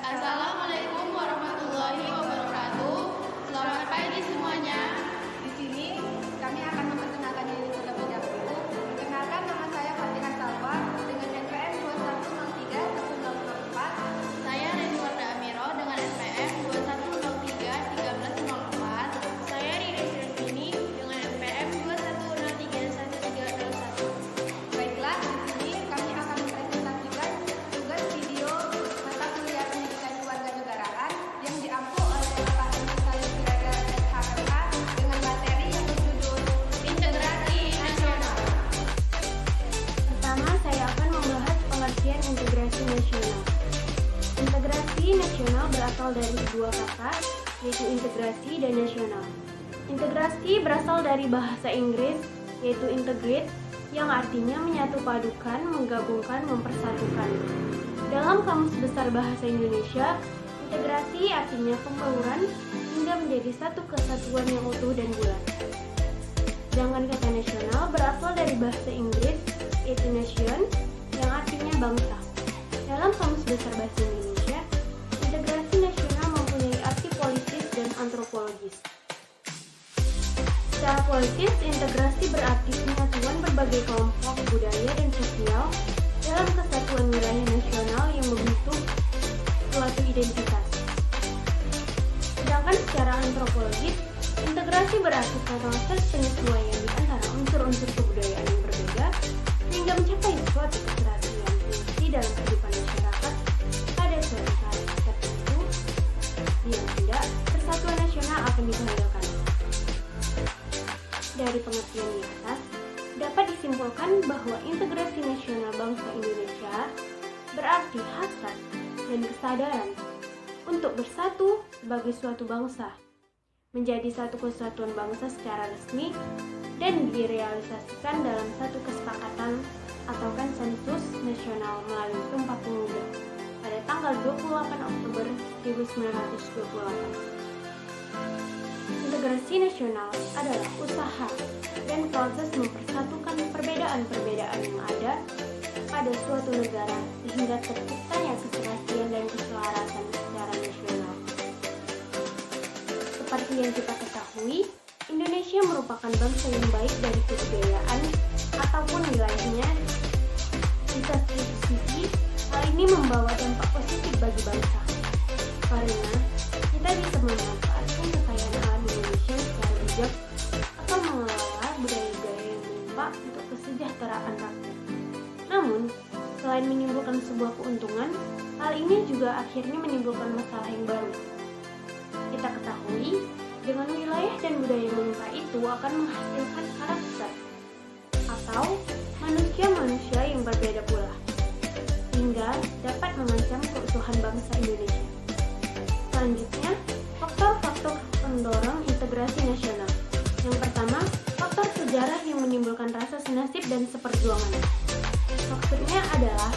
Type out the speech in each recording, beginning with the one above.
Assalamualaikum warahmatullahi wabarakatuh. Selamat pagi semuanya. Di sini kami akan memperkenalkan diri terlebih dahulu. Perkenalkan, nama saya Fatihah Salwa dengan NPM 21031004. Saya Reni Warda Amiro dengan NPM 21031304. Saya Riri Sirvini dengan NPM 21031301. Baiklah, di sini kami akan mempresentasikan tugas video mata kuliah pendidikan kewarganegaraan yang diampu oleh Bapak Salim Siregar SHMH dengan materi yang berjudul Integrasi Nasional. Pertama, saya akan membahas pengertian integrasi nasional. Integrasi nasional berasal dari dua kata, yaitu integrasi dan nasional. Integrasi berasal dari bahasa Inggris, yaitu integrate, yang artinya menyatu padukan, menggabungkan, mempersatukan. Dalam Kamus Besar Bahasa Indonesia, integrasi artinya pembaluran hingga menjadi satu kesatuan yang utuh dan bulat. Sedangkan kata nasional berasal dari bahasa Inggris, yaitu nation, yang artinya bangsa. Dalam Kamus Besar Bahasa Indonesia, integrasi nasional mempunyai arti politis dan antropologis. Secara politis, integrasi berarti penyatuan berbagai kelompok budaya dan sosial dalam kesatuan wilayah nasional yang membentuk suatu identitas. Sedangkan secara antropologis, integrasi berarti proses penyesuaian di antara unsur-unsur kebudayaan yang berbeda sehingga mencapai suatu keserasian fungsi dalam kehidupan masyarakat pada suatu saat tertentu. Yang tidak, persatuan nasional akan dibahayakan. Dari pengertian di atas, dapat disimpulkan bahwa integrasi nasional bangsa Indonesia berarti hasrat dan kesadaran untuk bersatu sebagai suatu bangsa, menjadi satu kesatuan bangsa secara resmi dan direalisasikan dalam satu kesepakatan atau konsensus nasional melalui Sumpah Pemuda pada tanggal 28 Oktober 1928. Integrasi nasional adalah usaha dan proses mempersatukan perbedaan-perbedaan yang ada pada suatu negara sehingga terciptanya keserasian dan keselarasan secara nasional. Seperti yang kita ketahui, Indonesia merupakan bangsa yang baik dari kebudayaan ataupun wilayahnya. Di satu sisi, hal ini membawa dampak positif bagi bangsa, karena kita bisa memanfaatkan kekayaan alam Indonesia secara bijak atau mengelola budaya-budaya yang menimpa untuk kesejahteraan rakyat. Namun, selain menimbulkan sebuah keuntungan, hal ini juga akhirnya menimbulkan masalah yang baru. Kita ketahui, dengan wilayah dan budaya yang menimpa itu akan menghasilkan karakter atau manusia-manusia yang berbeda pula, sehingga dapat mengancam keutuhan bangsa Indonesia. Selanjutnya, faktor-faktor pendorong integrasi nasional. Yang pertama, faktor sejarah yang menimbulkan rasa senasib dan seperjuangan. Maksudnya adalah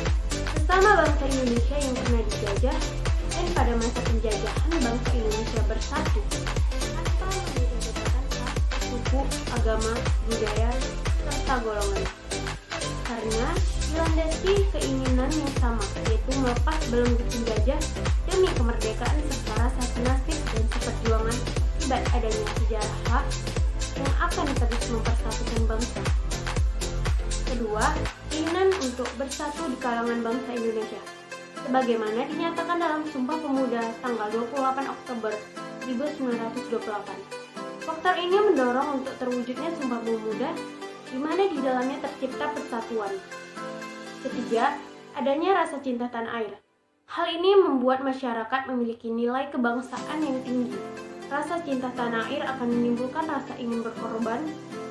sesama bangsa Indonesia yang pernah dijajah dan pada masa penjajahan bangsa Indonesia bersatu tanpa membeda-bedakan ras, suku, agama, budaya, serta golongan. Karena dilandasi keinginan yang sama, yaitu melepas belenggu penjajah demi kemerdekaan serta rasa senasib dan seperjuangan akibat adanya sejarah hak yang akan terus mempersatukan bangsa. Kedua, keinginan untuk bersatu di kalangan bangsa Indonesia, sebagaimana dinyatakan dalam Sumpah Pemuda tanggal 28 Oktober 1928. Faktor ini mendorong untuk terwujudnya Sumpah Pemuda, di mana di dalamnya tercipta persatuan. Ketiga, adanya rasa cinta tanah air. Hal ini membuat masyarakat memiliki nilai kebangsaan yang tinggi. Rasa cinta tanah air akan menimbulkan rasa ingin berkorban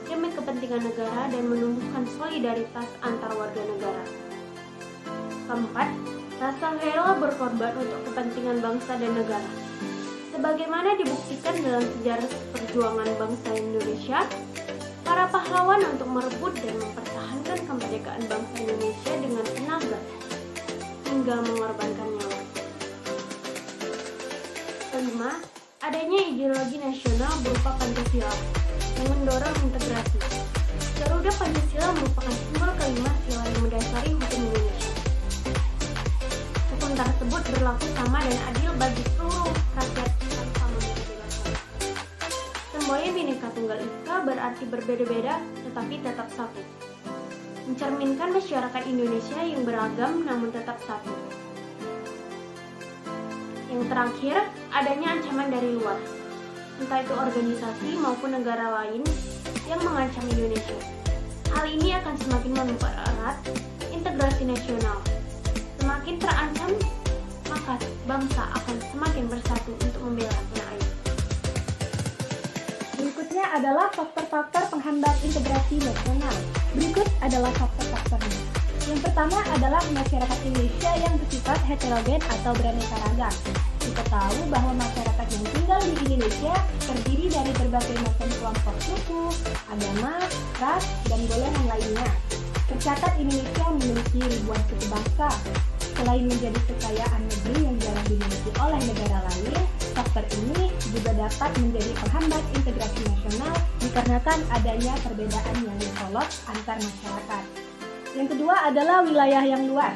demi kepentingan negara dan menumbuhkan solidaritas antar warga negara. Keempat, rasa rela berkorban untuk kepentingan bangsa dan negara. Sebagaimana dibuktikan dalam sejarah perjuangan bangsa Indonesia, para pahlawan untuk merebut dan mempertahankan kemerdekaan bangsa Indonesia dengan tenaga hingga mengorbankan nyawa. Kelima, adanya ideologi nasional berupa Pancasila yang mendorong integrasi. Garuda Pancasila merupakan simbol kelima sila yang mendasari hukum Indonesia. Hukum tersebut berlaku sama dan adil bagi seluruh rakyat tanpa membeda-bedakan. Semboyan Bhinneka Tunggal Ika berarti berbeda-beda tetapi tetap satu. Mencerminkan masyarakat Indonesia yang beragam namun tetap satu. Yang terakhir, adanya ancaman dari luar, entah itu organisasi maupun negara lain yang mengancam Indonesia. Hal ini akan semakin mempererat integrasi nasional. Semakin terancam, maka bangsa akan semakin bersatu untuk membela tanah air. Berikutnya adalah faktor-faktor penghambat integrasi nasional. Berikut adalah faktor-faktornya. Yang pertama adalah masyarakat Indonesia yang bersifat heterogen atau beraneka ragam. Kita tahu bahwa masyarakat yang tinggal di Indonesia terdiri dari berbagai macam kelompok suku, agama, ras, dan golongan lainnya. Tercatat Indonesia memiliki ribuan suku bangsa. Selain menjadi kekayaan negeri yang jarang dimiliki oleh negara lain, faktor ini juga dapat menjadi penghambat integrasi nasional dikarenakan adanya perbedaan yang mencolok antar masyarakat. Yang kedua adalah wilayah yang luas.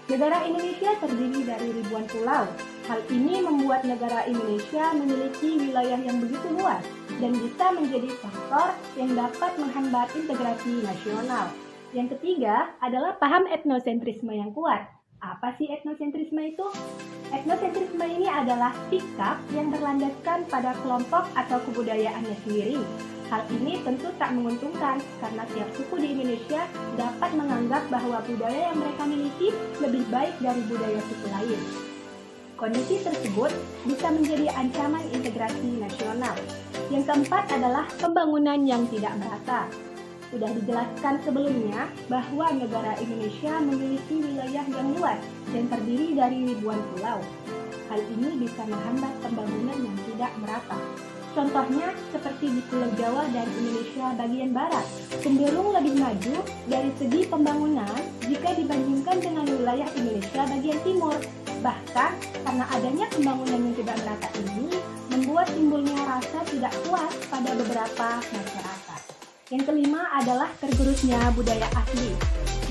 Negara Indonesia terdiri dari ribuan pulau. Hal ini membuat negara Indonesia memiliki wilayah yang begitu luas dan bisa menjadi faktor yang dapat menghambat integrasi nasional. Yang ketiga adalah paham etnosentrisme yang kuat. Apa sih etnosentrisme itu? Etnosentrisme ini adalah sikap yang berlandaskan pada kelompok atau kebudayaannya sendiri. Hal ini tentu tak menguntungkan karena tiap suku di Indonesia dapat menganggap bahwa budaya yang mereka miliki lebih baik dari budaya suku lain. Kondisi tersebut bisa menjadi ancaman integrasi nasional. Yang keempat adalah pembangunan yang tidak merata. Sudah dijelaskan sebelumnya bahwa negara Indonesia memiliki wilayah yang luas dan terdiri dari ribuan pulau. Hal ini bisa menghambat pembangunan yang tidak merata. Contohnya seperti di Pulau Jawa dan Indonesia bagian barat, cenderung lebih maju dari segi pembangunan jika dibandingkan dengan wilayah Indonesia bagian timur. Bahkan karena adanya pembangunan yang tidak merata ini, membuat timbulnya rasa tidak puas pada beberapa masyarakat. Yang kelima adalah tergerusnya budaya asli.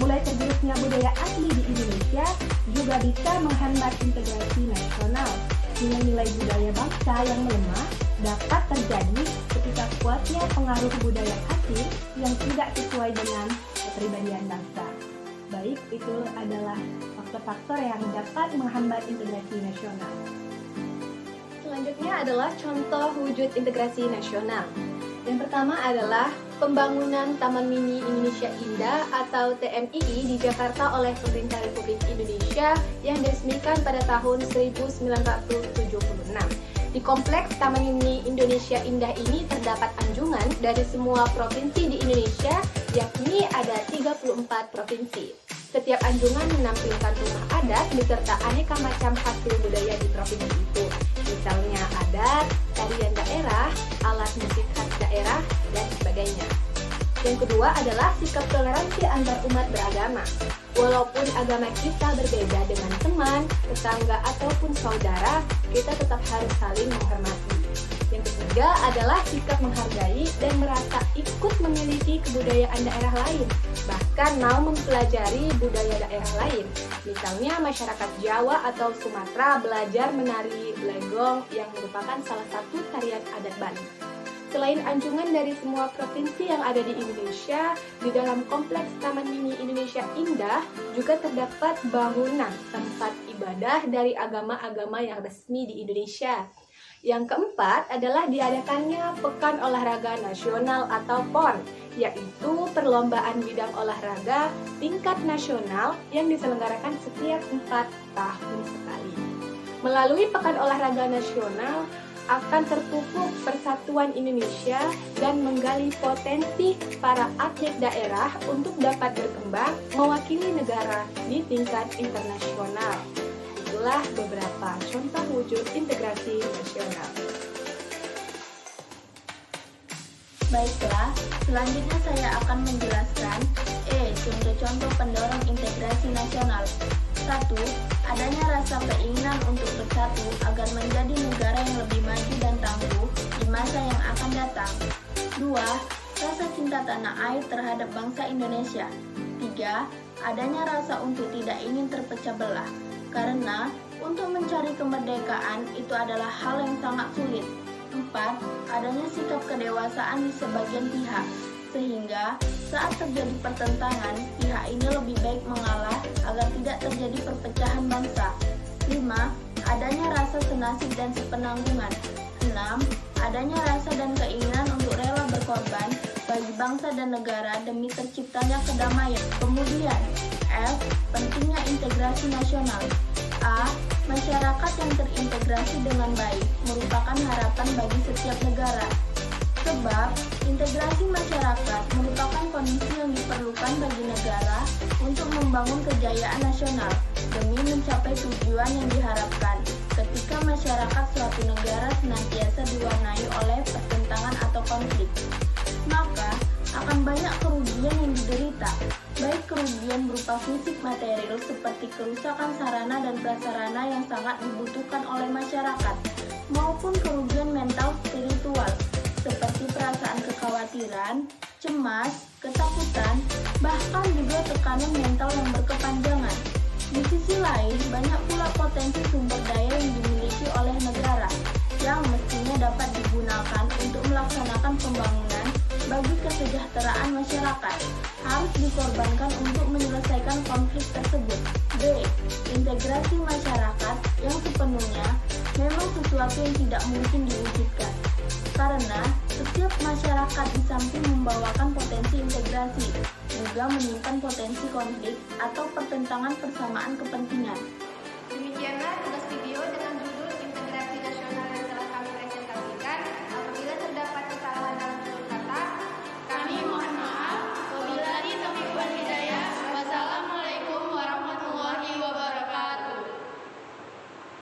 Mulai tergerusnya budaya asli di Indonesia juga bisa menghambat integrasi nasional. Nilai-nilai budaya bangsa yang melemah dapat terjadi ketika kuatnya pengaruh budaya asing yang tidak sesuai dengan kepribadian bangsa. Baik, itu adalah faktor-faktor yang dapat menghambat integrasi nasional. Selanjutnya adalah contoh wujud integrasi nasional. Yang pertama adalah pembangunan Taman Mini Indonesia Indah atau TMII di Jakarta oleh Pemerintah Republik Indonesia yang diresmikan pada tahun 1976. Di kompleks Taman Mini Indonesia Indah ini terdapat anjungan dari semua provinsi di Indonesia, yakni ada 34 provinsi. Setiap anjungan menampilkan rumah adat beserta aneka macam hasil budaya di provinsi itu. Misalnya adat, tarian daerah, alat musik khas daerah, dan sebagainya. Yang kedua adalah sikap toleransi antar umat beragama. Walaupun agama kita berbeda dengan teman, tetangga, ataupun saudara, kita tetap harus saling menghormati. Yang ketiga adalah sikap menghargai dan merasa ikut memiliki kebudayaan daerah lain, bahkan mau mempelajari budaya daerah lain. Misalnya masyarakat Jawa atau Sumatera belajar menari legong yang merupakan salah satu tarian adat Bali. Selain anjungan dari semua provinsi yang ada di Indonesia, di dalam kompleks Taman Mini Indonesia Indah juga terdapat bangunan tempat ibadah dari agama-agama yang resmi di Indonesia. Yang keempat adalah diadakannya Pekan Olahraga Nasional atau PON, yaitu perlombaan bidang olahraga tingkat nasional yang diselenggarakan setiap 4 tahun sekali. Melalui Pekan Olahraga Nasional, akan terpupuk persatuan Indonesia dan menggali potensi para atlet daerah untuk dapat berkembang mewakili negara di tingkat internasional. Itulah beberapa contoh wujud integrasi nasional. Baiklah, selanjutnya saya akan menjelaskan contoh-contoh pendorong integrasi nasional. 1. Adanya rasa keinginan untuk bersatu agar menjadi negara yang lebih maju dan tangguh di masa yang akan datang. 2. Rasa cinta tanah air terhadap bangsa Indonesia. 3. Adanya rasa untuk tidak ingin terpecah belah. karena untuk mencari kemerdekaan itu adalah hal yang sangat sulit. 4. Adanya sikap kedewasaan di sebagian pihak, sehingga saat terjadi pertentangan, pihak ini lebih baik mengalah agar tidak terjadi perpecahan bangsa. 5. Adanya rasa senasib dan sepenanggungan. 6. Adanya rasa dan keinginan untuk rela berkorban bagi bangsa dan negara demi terciptanya kedamaian. Kemudian, F. Pentingnya integrasi nasional. A. Masyarakat yang terintegrasi dengan baik merupakan harapan bagi setiap negara. Sebab, integrasi masyarakat merupakan kondisi yang diperlukan bagi negara untuk membangun kejayaan nasional demi mencapai tujuan yang diharapkan ketika masyarakat suatu negara senantiasa diwarnai oleh pertentangan atau konflik. Maka, akan banyak kerugian yang diderita, baik kerugian berupa fisik material seperti kerusakan sarana dan prasarana yang sangat dibutuhkan oleh masyarakat, maupun kerugian mental spiritual, seperti perasaan kekhawatiran, cemas, ketakutan, bahkan juga tekanan mental yang berkepanjangan. Di sisi lain, banyak pula potensi sumber daya yang dimiliki oleh negara, yang mestinya dapat digunakan untuk melaksanakan pembangunan bagi kesejahteraan masyarakat, harus dikorbankan untuk menyelesaikan konflik tersebut. B. Integrasi masyarakat yang sepenuhnya memang sesuatu yang tidak mungkin diwujudkan, karena setiap masyarakat di samping membawakan potensi integrasi, juga menyimpan potensi konflik atau pertentangan persamaan kepentingan.